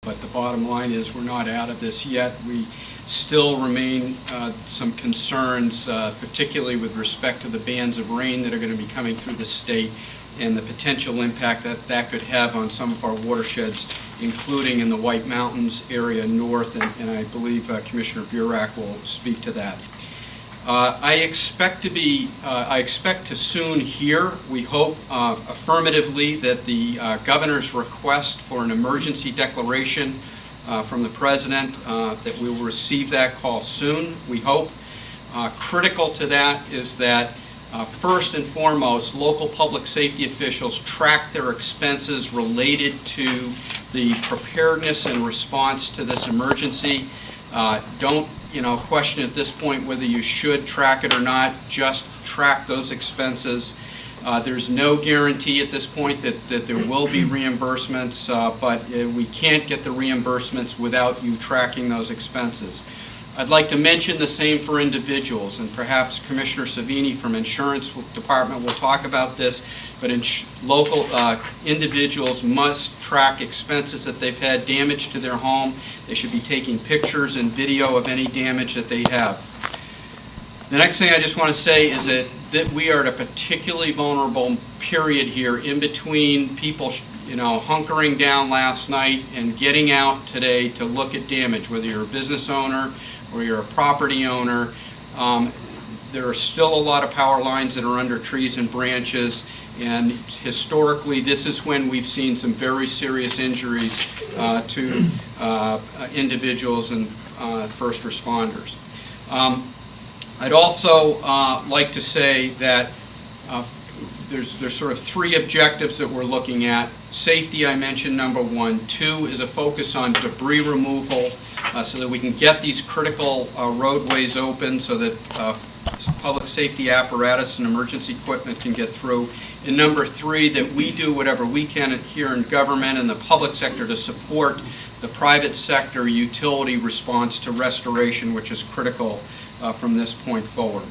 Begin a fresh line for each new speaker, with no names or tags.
But the bottom line is we're not out of this yet. We still remain some concerns, particularly with respect to the bands of rain that are going to be coming through the state and the potential impact that that could have on some of our watersheds, including in the White Mountains area north, and I believe Commissioner Burak will speak to that. I expect to soon hear, we hope affirmatively, that the governor's request for an emergency declaration from the president, that we will receive that call soon, we hope. Critical to that is that first and foremost, local public safety officials track their expenses related to the preparedness and response to this emergency. Don't question at this point whether you should track it or not. Just track those expenses. There's no guarantee at this point that there will be reimbursements, but we can't get the reimbursements without you tracking those expenses. I'd like to mention the same for individuals, and perhaps Commissioner Savini from Insurance Department will talk about this, but local individuals must track expenses that they've had damage to their home. They should be taking pictures and video of any damage that they have. The next thing I just want to say is that we are at a particularly vulnerable period here in between people hunkering down last night and getting out today to look at damage, whether you're a business owner or you're a property owner. There are still a lot of power lines that are under trees and branches, and historically this is when we've seen some very serious injuries to individuals and first responders. I'd also like to say that there's sort of three objectives that we're looking at. Safety, I mentioned, number one. Two is a focus on debris removal so that we can get these critical roadways open so that public safety apparatus and emergency equipment can get through. And number three, that we do whatever we can here in government and the public sector to support the private sector utility response to restoration, which is critical from this point forward.